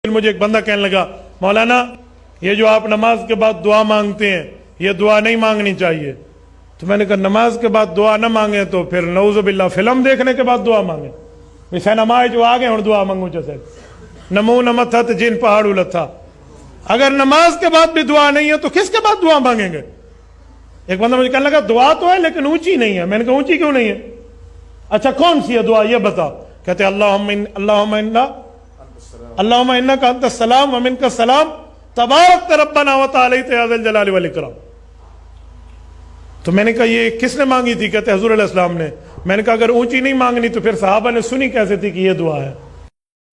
مجھے ایک بندہ کہنے لگا مولانا یہ جو آپ نماز کے بعد دعا مانگتے ہیں یہ دعا نہیں مانگنی چاہیے. تو میں نے کہا نماز کے بعد دعا نہ مانگیں تو پھر نعوذ باللہ فلم دیکھنے کے بعد دعا مانگیں. سینما جو آگے اور دعا مانگوں چاہے نمو نمت تھا جن پہاڑ تھا. اگر نماز کے بعد بھی دعا نہیں ہے تو کس کے بعد دعا مانگیں گے؟ ایک بندہ مجھے کہنے لگا دعا تو ہے لیکن اونچی نہیں ہے. میں نے کہا اونچی کیوں نہیں ہے؟ اچھا کون سی ہے دعا یہ بتا. کہتے اللہم انک انت السلام ومنک السلام تبارک ربنا وتعالیت یا ذا الجلال والاکرام. تو میں نے کہا یہ کس نے مانگی تھی؟ کہتے حضور علیہ السلام نے. میں نے کہا اگر اونچی نہیں مانگنی تو پھر صحابہ نے سنی کیسے تھی کہ یہ دعا ہے؟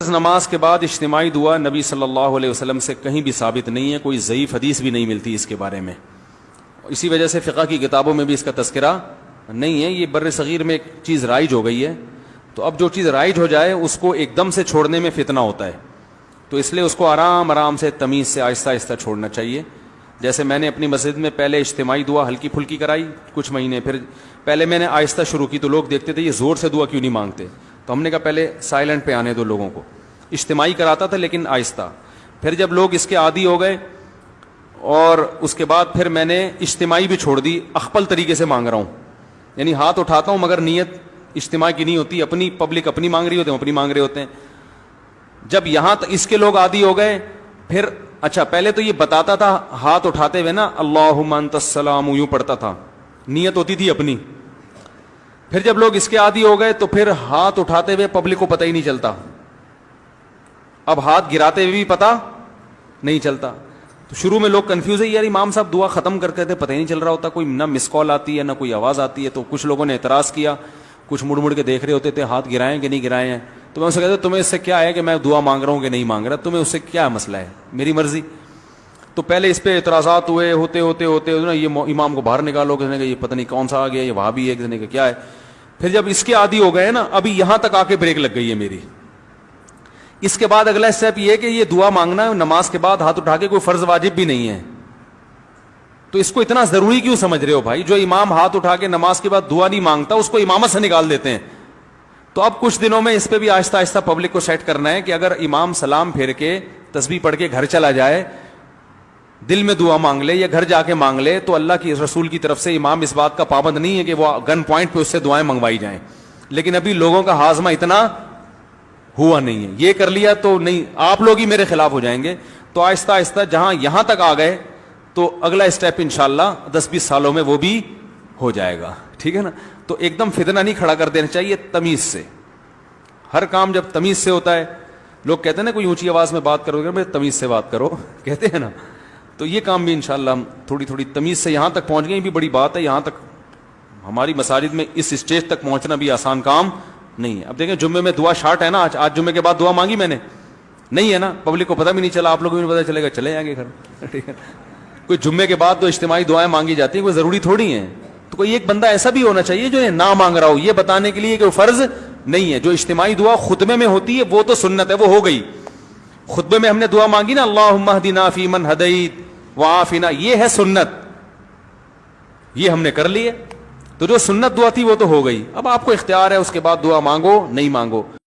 نماز کے بعد اجتماعی دعا نبی صلی اللہ علیہ وسلم سے کہیں بھی ثابت نہیں ہے، کوئی ضعیف حدیث بھی نہیں ملتی اس کے بارے میں. اسی وجہ سے فقہ کی کتابوں میں بھی اس کا تذکرہ نہیں ہے. یہ بر صغیر میں ایک چیز رائج ہو گئی ہے، تو اب جو چیز رائج ہو جائے اس کو ایک دم سے چھوڑنے میں فتنہ ہوتا ہے. تو اس لیے اس کو آرام آرام سے تمیز سے آہستہ آہستہ چھوڑنا چاہیے. جیسے میں نے اپنی مسجد میں پہلے اجتماعی دعا ہلکی پھلکی کرائی کچھ مہینے، پھر پہلے میں نے آہستہ شروع کی تو لوگ دیکھتے تھے یہ زور سے دعا کیوں نہیں مانگتے، تو ہم نے کہا پہلے سائلنٹ پہ آنے دو لوگوں کو. اجتماعی کراتا تھا لیکن آہستہ. پھر جب لوگ اس کے عادی ہو گئے اور اس کے بعد پھر میں نے اجتماعی بھی چھوڑ دی. اخپل طریقے سے مانگ رہا ہوں، یعنی ہاتھ اٹھاتا ہوں مگر نیت اجتماع کی نہیں ہوتی، اپنی پبلک اپنی مانگ رہی ہوتے ہیں، اپنی مانگ رہے ہوتے ہیں. جب یہاں تک اس کے لوگ عادی ہو گئے پھر اچھا پہلے تو یہ بتاتا تھا ہاتھ اٹھاتے ہوئے نا اللہم انت السلام یوں پڑھتا تھا، نیت ہوتی تھی اپنی. پھر جب لوگ اس کے عادی ہو گئے تو پھر ہاتھ اٹھاتے ہوئے پبلک کو پتہ ہی نہیں چلتا، اب ہاتھ گراتے ہوئے بھی پتہ نہیں چلتا. تو شروع میں لوگ کنفیوز ہے یار امام صاحب دعا ختم کرتے تھے پتہ ہی نہیں چل رہا ہوتا، کوئی نہ مس کال آتی ہے نہ کوئی آواز آتی ہے. تو کچھ لوگوں نے اعتراض کیا، کچھ مڑ مڑ کے دیکھ رہے ہوتے تھے ہاتھ گرائے کہ نہیں گرائے ہیں. تو میں اسے کہتا تمہیں اس سے کیا ہے کہ میں دعا مانگ رہا ہوں کہ نہیں مانگ رہا، تمہیں اس سے کیا مسئلہ ہے، میری مرضی. تو پہلے اس پہ اعتراضات ہوئے ہوتے ہوتے ہوتے یہ امام کو باہر نکالو، کسی نے کہا یہ پتہ نہیں کون سا آ گیا، یہ وہاں بھی ہے، کسی نے کہا کیا ہے. پھر جب اس کے عادی ہو گئے نا ابھی یہاں تک آ کے بریک لگ گئی ہے میری. اس کے بعد اگلا اسٹیپ یہ ہے کہ یہ دعا مانگنا نماز کے بعد ہاتھ اٹھا کے کوئی فرض واجب بھی نہیں ہے. تو اس کو اتنا ضروری کیوں سمجھ رہے ہو بھائی؟ جو امام ہاتھ اٹھا کے نماز کے بعد دعا نہیں مانگتا اس کو امامت سے نکال دیتے ہیں. تو اب کچھ دنوں میں اس پہ بھی آہستہ آہستہ پبلک کو سیٹ کرنا ہے کہ اگر امام سلام پھیر کے تسبیح پڑھ کے گھر چلا جائے، دل میں دعا مانگ لے یا گھر جا کے مانگ لے، تو اللہ کی رسول کی طرف سے امام اس بات کا پابند نہیں ہے کہ وہ گن پوائنٹ پہ اس سے دعائیں منگوائی جائیں. لیکن ابھی لوگوں کا ہاضمہ اتنا ہوا نہیں ہے، یہ کر لیا تو نہیں آپ لوگ ہی میرے خلاف ہو جائیں گے. تو آہستہ آہستہ جہاں یہاں تک آ گئے تو اگلا اسٹیپ انشاءاللہ 10-20 سالوں میں وہ بھی ہو جائے گا. ٹھیک ہے نا؟ تو ایک دم فتنہ نہیں کھڑا کر دینا چاہیے، تمیز سے. ہر کام جب تمیز سے ہوتا ہے، لوگ کہتے ہیں نا کوئی اونچی آواز میں بات کرو گے تمیز سے بات کرو کہتے ہیں نا، تو یہ کام بھی انشاءاللہ ہم تھوڑی تھوڑی تمیز سے یہاں تک پہنچ گئے. یہ بھی بڑی بات ہے، یہاں تک ہماری مساجد میں اس اسٹیج تک پہنچنا بھی آسان کام نہیں ہے. اب دیکھیں جمعے میں دعا شارٹ ہے نا، آج جمعے کے بعد دعا مانگی میں نے نہیں ہے نا، پبلک کو پتہ بھی نہیں چلا، آپ لوگوں کو بھی پتہ چلے گا، چلے جائیں گے گھر. ٹھیک ہے؟ کوئی جمعے کے بعد تو اجتماعی دعائیں مانگی جاتی ہیں، کوئی ضروری تھوڑی ہیں. تو کوئی ایک بندہ ایسا بھی ہونا چاہیے جو نہ مانگ رہا ہو، یہ بتانے کے لیے کہ وہ فرض نہیں ہے. جو اجتماعی دعا خطبے میں ہوتی ہے وہ تو سنت ہے، وہ ہو گئی. خطبے میں ہم نے دعا مانگی نا اللہم اہدنا فیمن ہدیت وعافنا، یہ ہے سنت، یہ ہم نے کر لی ہے. تو جو سنت دعا تھی وہ تو ہو گئی. اب آپ کو اختیار ہے اس کے بعد دعا مانگو نہیں مانگو.